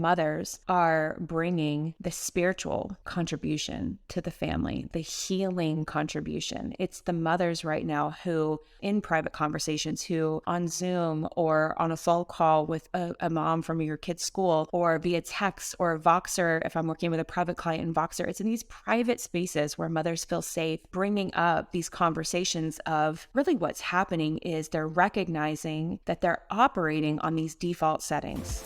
mothers are bringing the spiritual contribution to the family, the healing contribution. It's the mothers right now who, in private conversations, who on Zoom or on a phone call with a mom from your kid's school, or via text or Voxer, if I'm working with a private client in Voxer, it's in these private spaces where mothers feel safe bringing up these conversations of really what's happening is they're recognizing that they're operating on these default settings.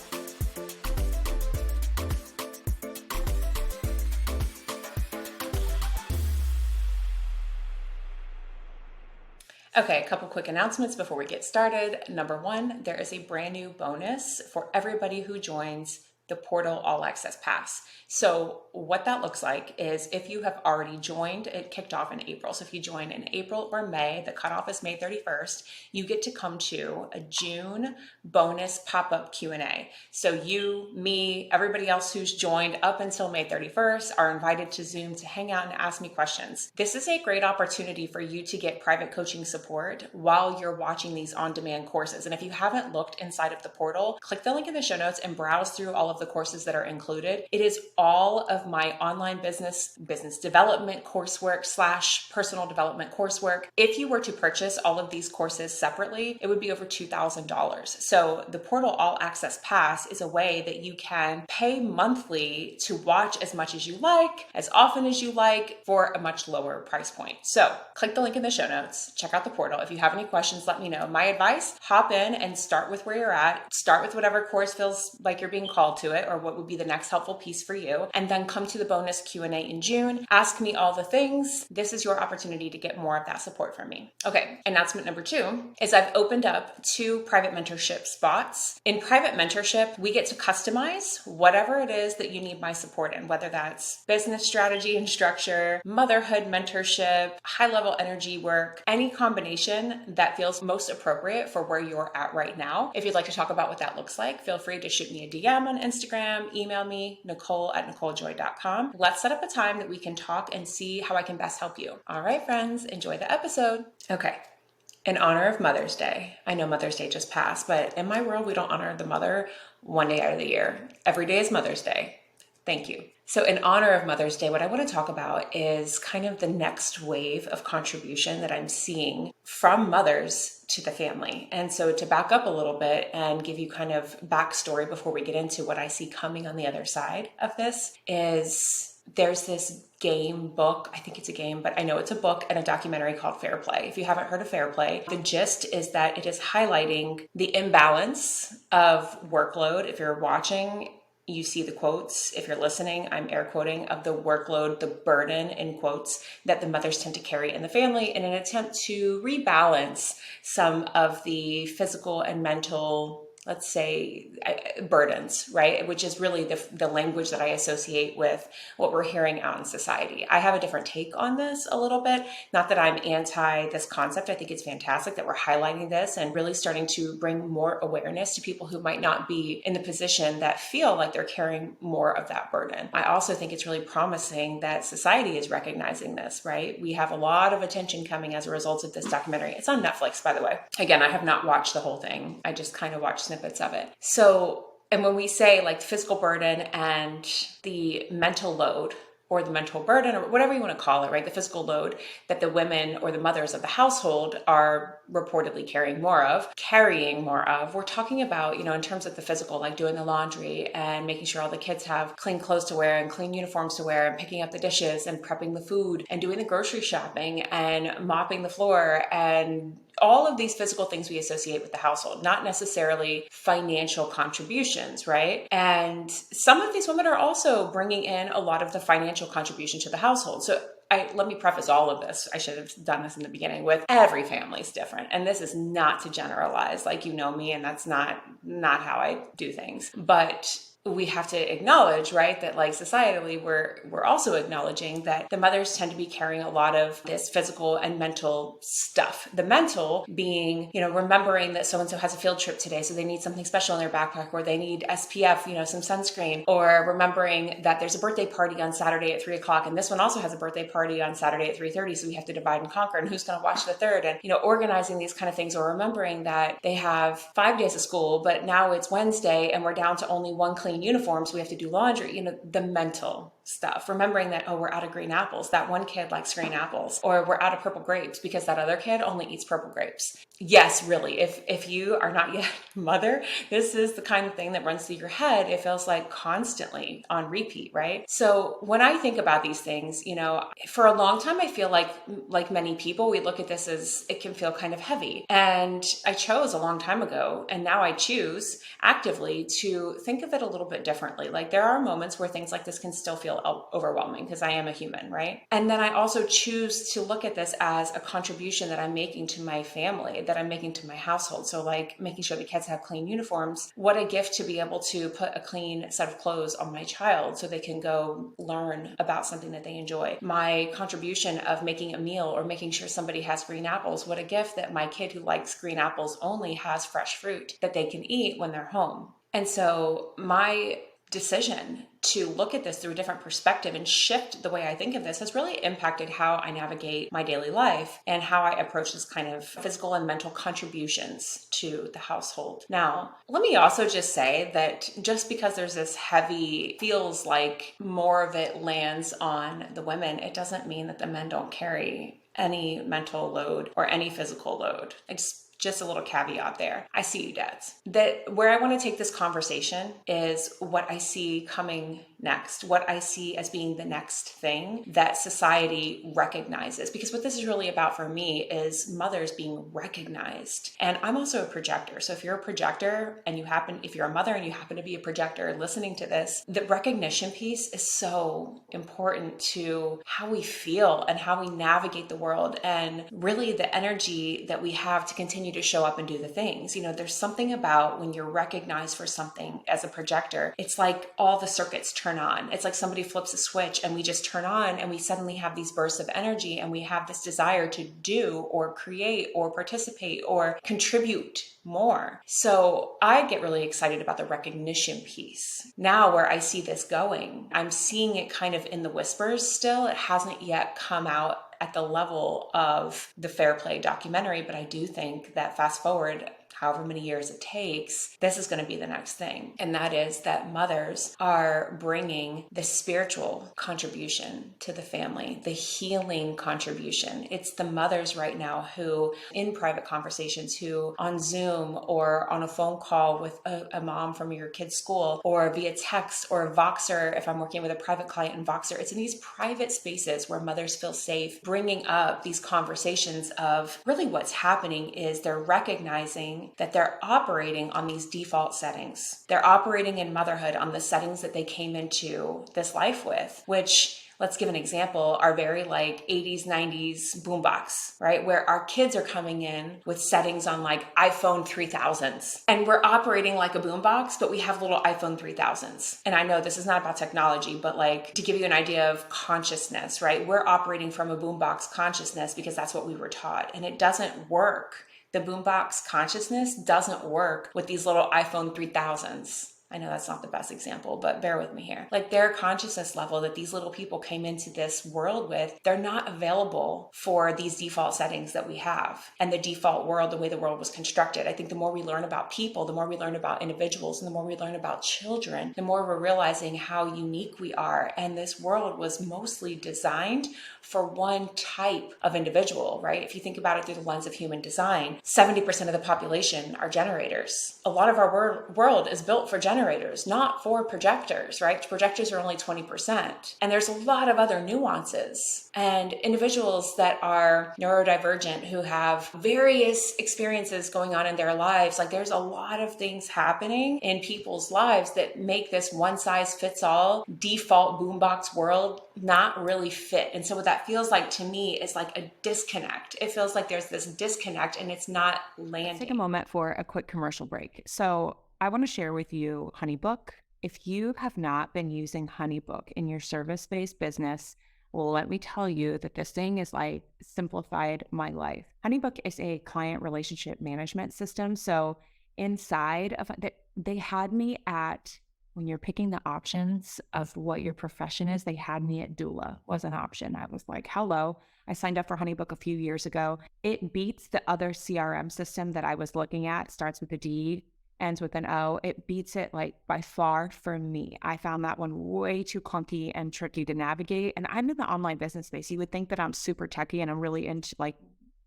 Okay, a couple quick announcements before we get started. Number one, there is a brand new bonus for everybody who joins the Portal All Access Pass. So what that looks like is if you have already joined, it kicked off in April. So if you join in April or May, the cutoff is May 31st, you get to come to a June bonus pop-up Q&A. So you, me, everybody else who's joined up until May 31st are invited to Zoom to hang out and ask me questions. This is a great opportunity for you to get private coaching support while you're watching these on-demand courses. And if you haven't looked inside of the portal, click the link in the show notes and browse through all of the courses that are included. It is all of my online business development coursework / personal development coursework. If you were to purchase all of these courses separately, it would be over $2,000. So the Portal All Access Pass is a way that you can pay monthly to watch as much as you like, as often as you like, for a much lower price point. So click the link in the show notes, check out the portal. If you have any questions, let me know. My advice, hop in and start with where you're at. Start with whatever course feels like you're being called to it, or what would be the next helpful piece for you, and then come to the bonus Q&A in June. Ask me all the things. This is your opportunity to get more of that support from me. Okay, announcement number 2 is I've opened up 2 private mentorship spots. In private mentorship, we get to customize whatever it is that you need my support in, whether that's business strategy and structure, motherhood mentorship, high-level energy work, any combination that feels most appropriate for where you're at right now. If you'd like to talk about what that looks like, feel free to shoot me a DM on Instagram, email me, nicole@nicolejoy.com. Let's set up a time that we can talk and see how I can best help you. All right, friends, enjoy the episode. Okay. In honor of Mother's Day, I know Mother's Day just passed, but in my world, we don't honor the mother one day out of the year. Every day is Mother's Day. Thank you. So in honor of Mother's Day, what I want to talk about is kind of the next wave of contribution that I'm seeing from mothers to the family. And so to back up a little bit and give you kind of backstory before we get into what I see coming on the other side of this is there's this book, I think it's a game, but I know it's a book and a documentary called Fair Play. If you haven't heard of Fair Play, the gist is that it is highlighting the imbalance of workload. If you're watching, you see the quotes. If you're listening, I'm air quoting, of the workload, the burden in quotes that the mothers tend to carry in the family in an attempt to rebalance some of the physical and mental, let's say, burdens, right? Which is really the language that I associate with what we're hearing out in society. I have a different take on this a little bit. Not that I'm anti this concept. I think it's fantastic that we're highlighting this and really starting to bring more awareness to people who might not be in the position that feel like they're carrying more of that burden. I also think it's really promising that society is recognizing this, right? We have a lot of attention coming as a result of this documentary. It's on Netflix, by the way. Again, I have not watched the whole thing. I just kind of watched snippets of it. So, and when we say like physical burden and the mental load or the mental burden or whatever you want to call it, right? The physical load that the women or the mothers of the household are reportedly carrying more of, we're talking about, in terms of the physical, like doing the laundry and making sure all the kids have clean clothes to wear and clean uniforms to wear and picking up the dishes and prepping the food and doing the grocery shopping and mopping the floor and all of these physical things we associate with the household, not necessarily financial contributions, right? And some of these women are also bringing in a lot of the financial contribution to the household. So let me preface all of this. I should have done this in the beginning with every family is different. And this is not to generalize, like, you know me, and that's not how I do things. But we have to acknowledge, right, that like societally, we're also acknowledging that the mothers tend to be carrying a lot of this physical and mental stuff. The mental being, remembering that so-and-so has a field trip today, so they need something special in their backpack, or they need SPF, some sunscreen, or remembering that there's a birthday party on Saturday at 3:00, and this one also has a birthday party on Saturday at 3:30, so we have to divide and conquer, and who's going to watch the third, and, organizing these kind of things, or remembering that they have 5 days of school, but now it's Wednesday, and we're down to only one clean clean uniforms, we have to do laundry, the mental stuff, remembering that, oh, we're out of green apples. That one kid likes green apples, or we're out of purple grapes because that other kid only eats purple grapes. Yes, really. If you are not yet a mother, this is the kind of thing that runs through your head. It feels like constantly on repeat, right? So when I think about these things, for a long time, I feel like many people, we look at this as it can feel kind of heavy. And I chose a long time ago, and now I choose actively to think of it a little bit differently. Like there are moments where things like this can still feel overwhelming because I am a human, right? And then I also choose to look at this as a contribution that I'm making to my family, that I'm making to my household. So like making sure the kids have clean uniforms. What a gift to be able to put a clean set of clothes on my child so they can go learn about something that they enjoy. My contribution of making a meal or making sure somebody has green apples. What a gift that my kid who likes green apples only has fresh fruit that they can eat when they're home. And so my decision to look at this through a different perspective and shift the way I think of this has really impacted how I navigate my daily life and how I approach this kind of physical and mental contributions to the household. Now, let me also just say that just because there's this heavy, feels like more of it lands on the women, it doesn't mean that the men don't carry any mental load or any physical load. Just a little caveat there. I see you, dads. That where I want to take this conversation is what I see coming next, what I see as being the next thing that society recognizes. Because what this is really about for me is mothers being recognized. And I'm also a projector. So if you're a projector and if you're a mother and you happen to be a projector listening to this, the recognition piece is so important to how we feel and how we navigate the world and really the energy that we have to continue to show up and do the things. There's something about when you're recognized for something as a projector, it's like all the circuits turn on. It's like somebody flips a switch and we just turn on and we suddenly have these bursts of energy and we have this desire to do or create or participate or contribute more. So I get really excited about the recognition piece. Now where I see this going, I'm seeing it kind of in the whispers still. It hasn't yet come out at the level of the Fair Play documentary, but I do think that fast forward however many years it takes, this is going to be the next thing. And that is that mothers are bringing the spiritual contribution to the family, the healing contribution. It's the mothers right now who, in private conversations, who on Zoom or on a phone call with a mom from your kid's school or via text or Voxer, if I'm working with a private client in Voxer, it's in these private spaces where mothers feel safe bringing up these conversations of really what's happening is they're recognizing that they're operating on these default settings. They're operating in motherhood on the settings that they came into this life with, which, let's give an example, are very like 80s, 90s boombox, right? Where our kids are coming in with settings on like iPhone 3000s. And we're operating like a boombox, but we have little iPhone 3000s. And I know this is not about technology, but like to give you an idea of consciousness, right? We're operating from a boombox consciousness because that's what we were taught. And it doesn't work. The boombox consciousness doesn't work with these little iPhone 3000s. I know that's not the best example, but bear with me here. Like their consciousness level that these little people came into this world with, they're not available for these default settings that we have and the default world, the way the world was constructed. I think the more we learn about people, the more we learn about individuals, and the more we learn about children, the more we're realizing how unique we are. And this world was mostly designed for one type of individual, right? If you think about it through the lens of human design, 70% of the population are generators. A lot of our world is built for generators, not for projectors, right? Projectors are only 20%. And there's a lot of other nuances. And individuals that are neurodivergent who have various experiences going on in their lives, like there's a lot of things happening in people's lives that make this one size fits all default boombox world not really fit. And so what that feels like to me is like a disconnect. It feels like there's this disconnect and it's not landing. Let's take a moment for a quick commercial break. So I want to share with you HoneyBook. If you have not been using HoneyBook in your service-based business, well, let me tell you that this thing is like simplified my life. HoneyBook is a client relationship management system. So inside of it, they had me at, when you're picking the options of what your profession is, they had me at doula was an option. I was like, hello. I signed up for HoneyBook a few years ago. It beats the other CRM system that I was looking at. It starts with a D. ends with an O. It beats it like by far for me. I found that one way too clunky and tricky to navigate. And I'm in the online business space. You would think that I'm super techy and I'm really into like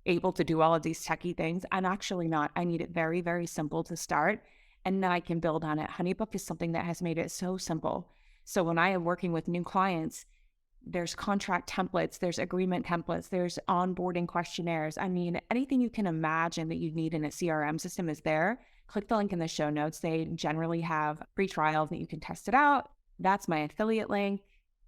able to do all of these techie things. I'm actually not. I need it very, very simple to start, and then I can build on it. HoneyBook is something that has made it so simple. So when I am working with new clients, there's contract templates, there's agreement templates, there's onboarding questionnaires. I mean, anything you can imagine that you need in a CRM system is there. Click the link in the show notes. They generally have free trials that you can test it out. That's my affiliate link.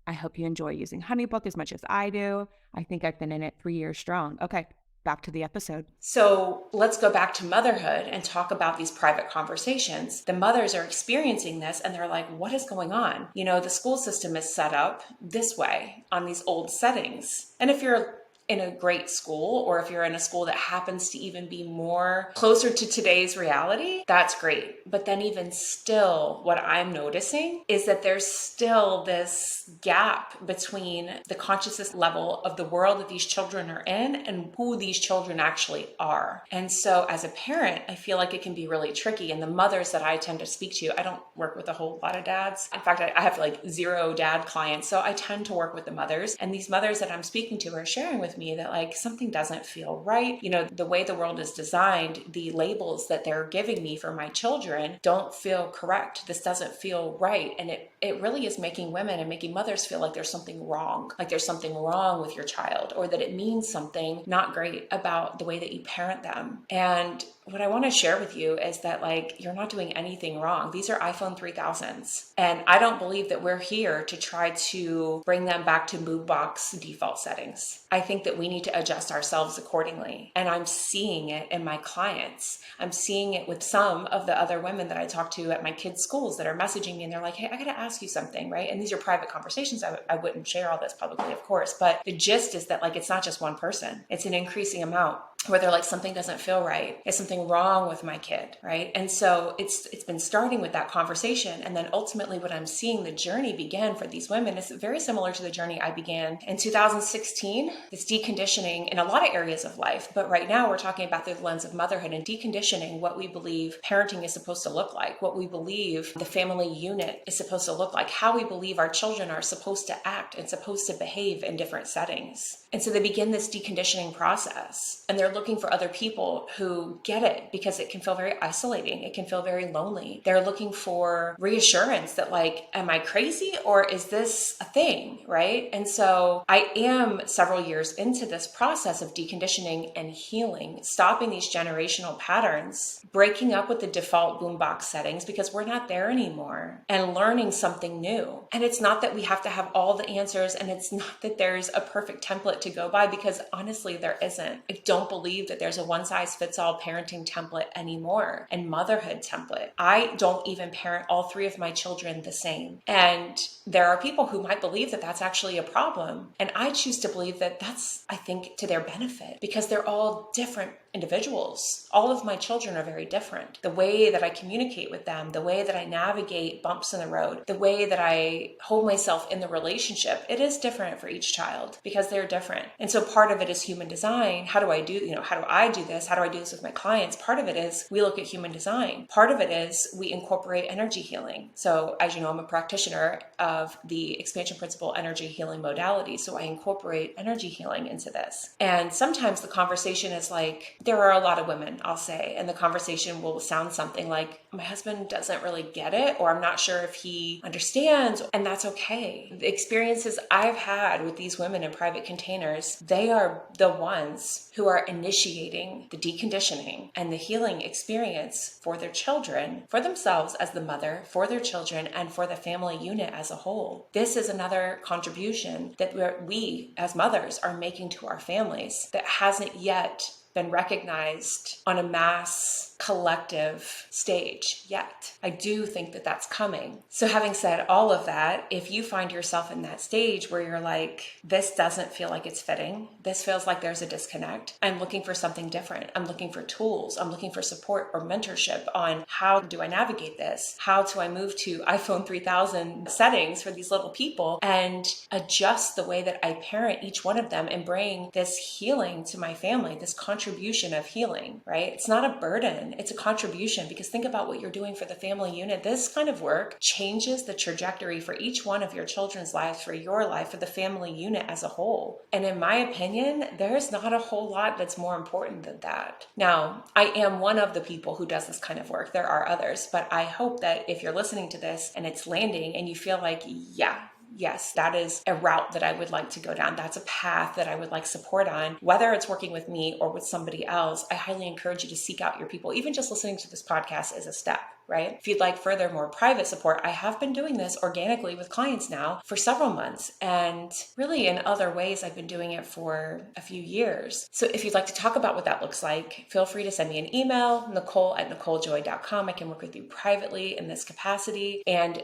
I hope you enjoy using HoneyBook as much as I do. I think I've been in it 3 years strong. Okay, back to the episode. So let's go back to motherhood and talk about these private conversations. The mothers are experiencing this and they're like, what is going on? You know, the school system is set up this way on these old settings. And if you're in a great school, or if you're in a school that happens to even be more closer to today's reality, that's great. But then even still, what I'm noticing is that there's still this gap between the consciousness level of the world that these children are in and who these children actually are. And so as a parent, I feel like it can be really tricky. And the mothers that I tend to speak to, I don't work with a whole lot of dads. In fact, I have like 0 dad clients. So I tend to work with the mothers, and these mothers that I'm speaking to are sharing with me that like something doesn't feel right. You know, the way the world is designed, the labels that they're giving me for my children don't feel correct. This doesn't feel right. And it really is making women and making mothers feel like there's something wrong, like there's something wrong with your child, or that it means something not great about the way that you parent them. And what I want to share with you is that like you're not doing anything wrong. These are iPhone 3000s. And I don't believe that we're here to try to bring them back to mood box default settings. I think that we need to adjust ourselves accordingly. And I'm seeing it in my clients. I'm seeing it with some of the other women that I talk to at my kids' schools that are messaging me and they're like, hey, I got to ask you something, right? And these are private conversations. I wouldn't share all this publicly, of course. But the gist is that like it's not just one person. It's an increasing amount where they're like, something doesn't feel right. Is something wrong with my kid, right? And so it's been starting with that conversation. And then ultimately what I'm seeing the journey begin for these women is very similar to the journey I began in 2016, this deconditioning in a lot of areas of life. But right now we're talking about through the lens of motherhood and deconditioning what we believe parenting is supposed to look like, what we believe the family unit is supposed to look like, how we believe our children are supposed to act and supposed to behave in different settings. And so they begin this deconditioning process, and they're looking for other people who get it, because it can feel very isolating. It can feel very lonely. They're looking for reassurance that like, am I crazy or is this a thing, right? And so I am several years into this process of deconditioning and healing, stopping these generational patterns, breaking up with the default boombox settings because we're not there anymore, and learning something new. And it's not that we have to have all the answers, and it's not that there's a perfect template to go by, because honestly, there isn't. I don't believe that there's a one size fits all parenting template anymore, and motherhood template. I don't even parent all 3 of my children the same. And there are people who might believe that that's actually a problem. And I choose to believe that that's, I think, to their benefit, because they're all different individuals. All of my children are very different. The way that I communicate with them, the way that I navigate bumps in the road, the way that I hold myself in the relationship, it is different for each child because they're different. And so part of it is human design. How do I do this? How do I do this with my clients? Part of it is we look at human design. Part of it is we incorporate energy healing. So as you know, I'm a practitioner of the expansion principle energy healing modality. So I incorporate energy healing into this. And sometimes the conversation is like, there are a lot of women, I'll say, and the conversation will sound something like, my husband doesn't really get it, or I'm not sure if he understands, and that's okay. The experiences I've had with these women in private containers, they are the ones who are initiating the deconditioning and the healing experience for their children, for themselves as the mother, for their children, and for the family unit as a whole. This is another contribution that we as mothers are making to our families that hasn't yet been recognized on a mass collective stage yet. I do think that that's coming. So having said all of that, if you find yourself in that stage where you're like, this doesn't feel like it's fitting, this feels like there's a disconnect, I'm looking for something different. I'm looking for tools. I'm looking for support or mentorship on how do I navigate this? How do I move to iPhone 3000 settings for these little people and adjust the way that I parent each one of them and bring this healing to my family, this contribution contribution of healing, right? It's not a burden, it's a contribution, because think about what you're doing for the family unit. This kind of work changes the trajectory for each one of your children's lives, for your life, for the family unit as a whole. And in my opinion, there's not a whole lot that's more important than that. Now, I am one of the people who does this kind of work. There are others, but I hope that if you're listening to this and it's landing and you feel like, yeah, yes, that is a route that I would like to go down. That's a path that I would like support on, whether it's working with me or with somebody else. I highly encourage you to seek out your people. Even just listening to this podcast is a step, right? If you'd like further, more private support, I have been doing this organically with clients now for several months. And really in other ways, I've been doing it for a few years. So if you'd like to talk about what that looks like, feel free to send me an email, nicole@nicolejoy.com. I can work with you privately in this capacity.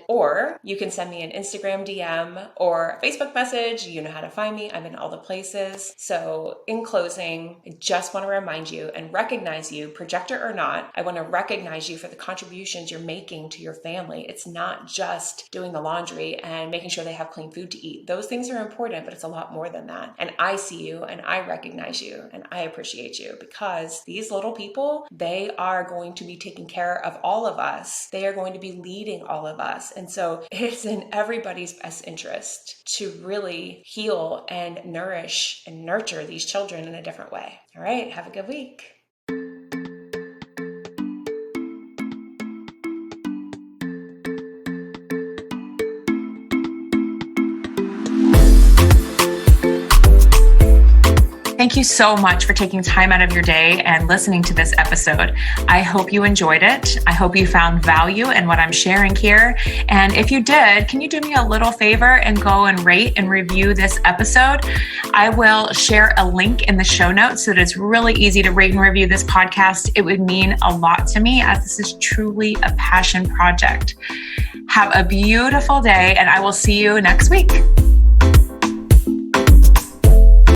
Or you can send me an Instagram DM or a Facebook message. You know how to find me. I'm in all the places. So in closing, I just want to remind you and recognize you, projector or not. I want to recognize you for the contributions you're making to your family. It's not just doing the laundry and making sure they have clean food to eat. Those things are important, but it's a lot more than that. And I see you and I recognize you and I appreciate you, because these little people, they are going to be taking care of all of us. They are going to be leading all of us. And so it's in everybody's best interest to really heal and nourish and nurture these children in a different way. All right, have a good week. Thank you so much for taking time out of your day and listening to this episode. I hope you enjoyed it. I hope you found value in what I'm sharing here. And if you did, can you do me a little favor and go and rate and review this episode? I will share a link in the show notes so that it's really easy to rate and review this podcast. It would mean a lot to me, as this is truly a passion project. Have a beautiful day, and I will see you next week.